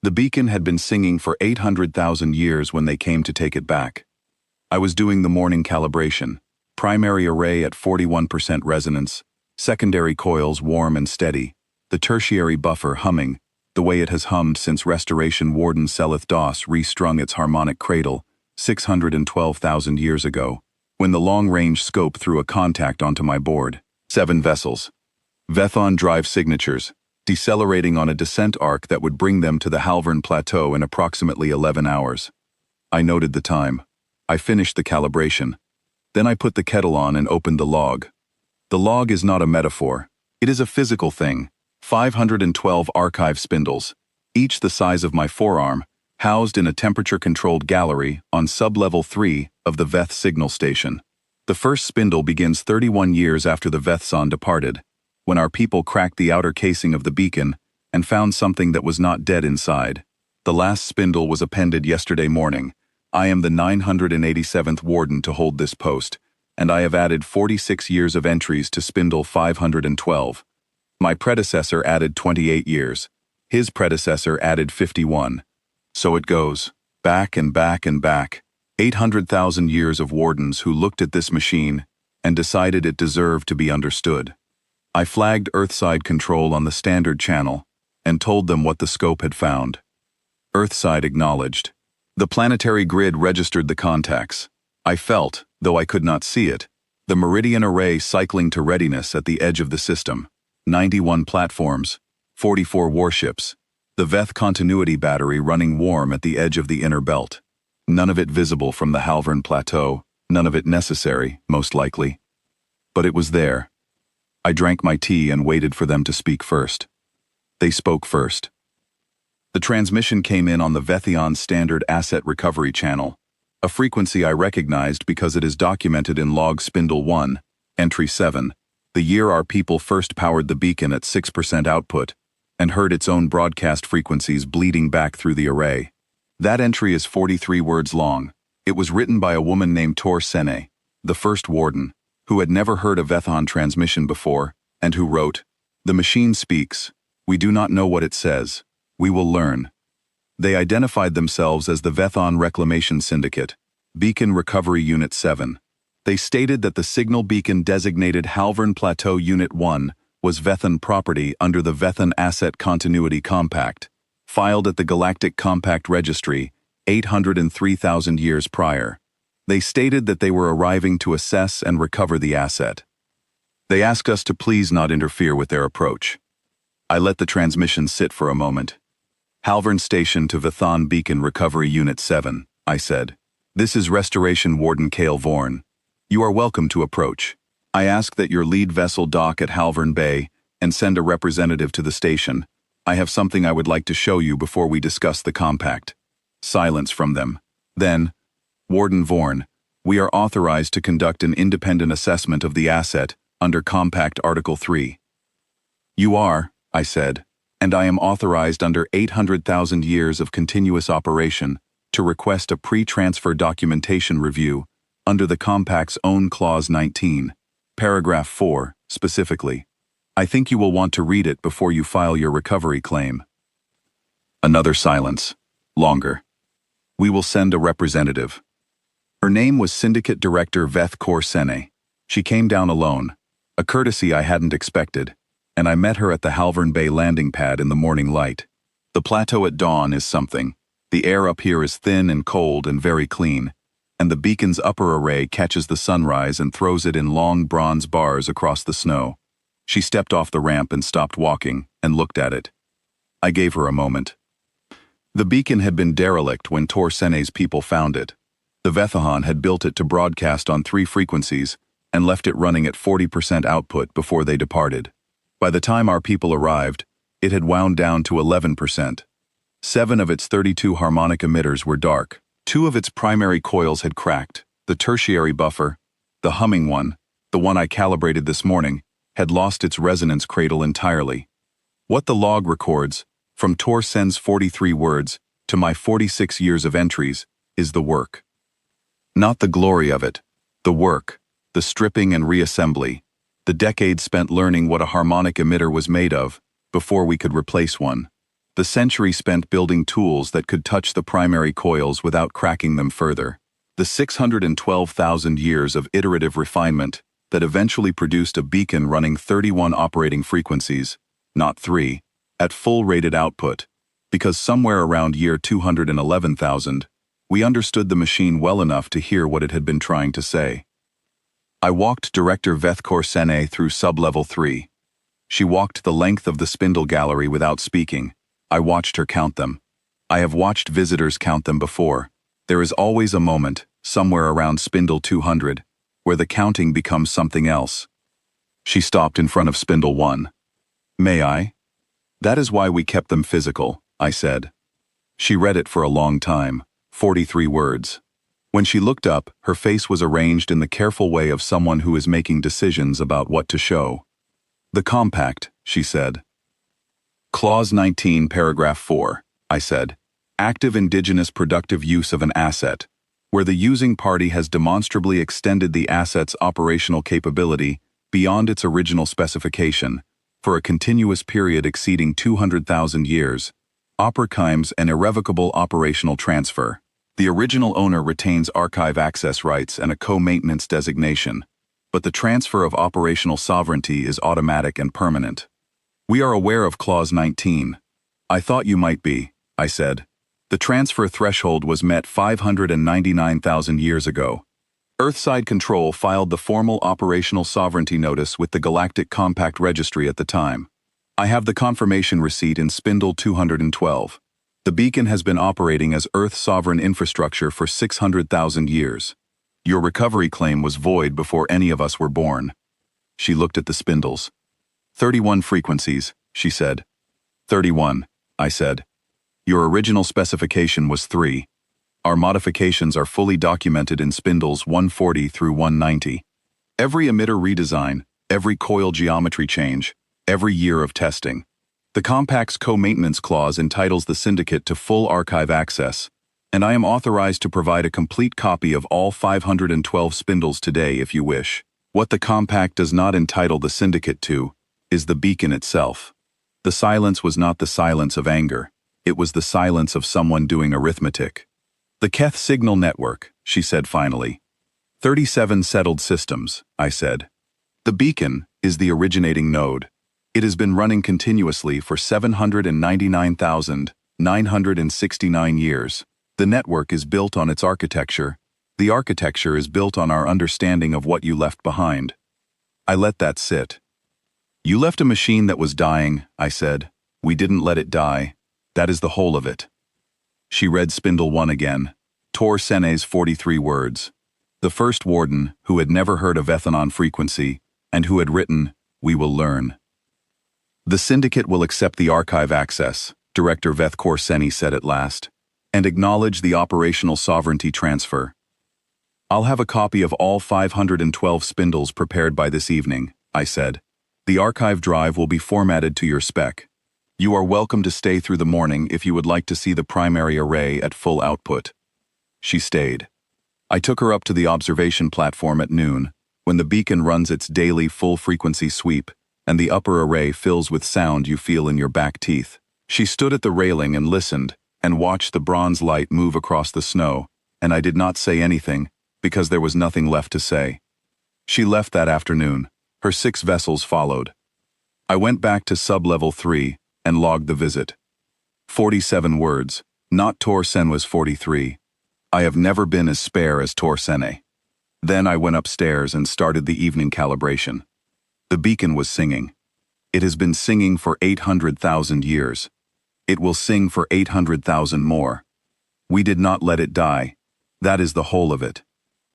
The beacon had been singing for 800,000 years when they came to take it back. I was doing the morning calibration, primary array at 41% resonance, secondary coils warm and steady, the tertiary buffer humming, the way it has hummed since Restoration Warden Seleth Doss restrung its harmonic cradle 612,000 years ago, when the long-range scope threw a contact onto my board. 7 vessels. Vethon drive signatures, decelerating on a descent arc that would bring them to the Halvern Plateau in approximately 11 hours. I noted the time. I finished the calibration. Then I put the kettle on and opened the log. The log is not a metaphor. It is a physical thing. 512 archive spindles, each the size of my forearm, housed in a temperature-controlled gallery on sub-level 3 of the Veth signal station. The first spindle begins 31 years after the Vethson departed, when our people cracked the outer casing of the beacon and found something that was not dead inside. The last spindle was appended yesterday morning. I am the 987th warden to hold this post, and I have added 46 years of entries to spindle 512. My predecessor added 28 years. His predecessor added 51. So it goes, back and back and back. 800,000 years of wardens who looked at this machine and decided it deserved to be understood. I flagged Earthside control on the standard channel and told them what the scope had found. Earthside acknowledged. The planetary grid registered the contacts. I felt, though I could not see it, the Meridian array cycling to readiness at the edge of the system. 91 platforms, 44 warships, the Veth continuity battery running warm at the edge of the inner belt. None of it visible from the Halvern Plateau, none of it necessary, most likely. But it was there. I drank my tea and waited for them to speak first. They spoke first. The transmission came in on the Vethion Standard Asset Recovery Channel, a frequency I recognized because it is documented in Log Spindle 1, Entry 7, the year our people first powered the beacon at 6% output and heard its own broadcast frequencies bleeding back through the array. That entry is 43 words long. It was written by a woman named Tor Sene, the first warden, who had never heard a Vethon transmission before, and who wrote, "The machine speaks. We do not know what it says. We will learn." They identified themselves as the Vethon Reclamation Syndicate, Beacon Recovery Unit 7. They stated that the signal beacon designated Halvern Plateau Unit 1 was Vethon property under the Vethon Asset Continuity Compact, filed at the Galactic Compact Registry 803,000 years prior. They stated that they were arriving to assess and recover the asset. They asked us to please not interfere with their approach. I let the transmission sit for a moment. "Halvern Station to Vethon Beacon Recovery Unit 7, I said. "This is Restoration Warden Cale Vorn. You are welcome to approach. I ask that your lead vessel dock at Halvern Bay and send a representative to the station. I have something I would like to show you before we discuss the compact." Silence from them. Then, "Warden Vorn, we are authorized to conduct an independent assessment of the asset under Compact Article 3. "You are," I said, "and I am authorized under 800,000 years of continuous operation to request a pre-transfer documentation review under the Compact's own Clause 19, Paragraph 4, specifically. I think you will want to read it before you file your recovery claim." Another silence. Longer. "We will send a representative." Her name was Syndicate Director Veth Kor Sene. She came down alone, a courtesy I hadn't expected, and I met her at the Halvern Bay landing pad in the morning light. The plateau at dawn is something. The air up here is thin and cold and very clean, and the beacon's upper array catches the sunrise and throws it in long bronze bars across the snow. She stepped off the ramp and stopped walking and looked at it. I gave her a moment. The beacon had been derelict when Tor Sene's people found it. The Vethahon had built it to broadcast on 3 frequencies and left it running at 40% output before they departed. By the time our people arrived, it had wound down to 11%. 7 of its 32 harmonic emitters were dark. 2 of its primary coils had cracked. The tertiary buffer, the humming one, the one I calibrated this morning, had lost its resonance cradle entirely. What the log records, from Tor Sen's 43 words to my 46 years of entries, is the work. Not the glory of it, the work, the stripping and reassembly, the decades spent learning what a harmonic emitter was made of before we could replace one, The century spent building tools that could touch the primary coils without cracking them further. The 612,000 years of iterative refinement that eventually produced a beacon running 31 operating frequencies, not 3, at full rated output, because somewhere around year 211,000, we understood the machine well enough to hear what it had been trying to say. I walked Director Veth Korsene through sub-level 3. She walked the length of the spindle gallery without speaking. I watched her count them. I have watched visitors count them before. There is always a moment, somewhere around spindle 200, where the counting becomes something else. She stopped in front of spindle 1. May I? That is why we kept them physical, I said. She read it for a long time, 43 words. When she looked up, her face was arranged in the careful way of someone who is making decisions about what to show. The compact, she said. Clause 19, paragraph 4, I said. Active indigenous productive use of an asset, where the using party has demonstrably extended the asset's operational capability beyond its original specification, for a continuous period exceeding 200,000 years, operkimes an irrevocable operational transfer. The original owner retains archive access rights and a co-maintenance designation, but the transfer of operational sovereignty is automatic and permanent. We are aware of Clause 19. I thought you might be, I said. The transfer threshold was met 599,000 years ago. Earthside Control filed the formal operational sovereignty notice with the Galactic Compact Registry at the time. I have the confirmation receipt in Spindle 212. The beacon has been operating as Earth sovereign infrastructure for 600,000 years. Your recovery claim was void before any of us were born. She looked at the spindles. 31 frequencies, she said. 31, I said. Your original specification was 3. Our modifications are fully documented in spindles 140 through 190. Every emitter redesign, every coil geometry change, every year of testing. The Compact's co-maintenance clause entitles the syndicate to full archive access, and I am authorized to provide a complete copy of all 512 spindles today if you wish. What the Compact does not entitle the syndicate to is the beacon itself. The silence was not the silence of anger. It was the silence of someone doing arithmetic. The Keth Signal Network, she said finally. 37 settled systems, I said. The beacon is the originating node. It has been running continuously for 799,969 years. The network is built on its architecture. The architecture is built on our understanding of what you left behind. I let that sit. You left a machine that was dying, I said. We didn't let it die. That is the whole of it. She read Spindle 1 again. Tor Sene's 43 words. The first warden, who had never heard of ethanon frequency, and who had written, "We will learn." The syndicate will accept the archive access, Director Veth Korsene said at last, and acknowledge the operational sovereignty transfer. I'll have a copy of all 512 spindles prepared by this evening, I said. The archive drive will be formatted to your spec. You are welcome to stay through the morning if you would like to see the primary array at full output. She stayed. I took her up to the observation platform at noon, when the beacon runs its daily full-frequency sweep, and the upper array fills with sound you feel in your back teeth. She stood at the railing and listened, and watched the bronze light move across the snow, and I did not say anything, because there was nothing left to say. She left that afternoon. Her 6 vessels followed. I went back to sub-level 3 and logged the visit. 47 words, not Tor Senwa's 43. I have never been as spare as Tor Sene. Then I went upstairs and started the evening calibration. The beacon was singing. It has been singing for 800,000 years. It will sing for 800,000 more. We did not let it die. That is the whole of it.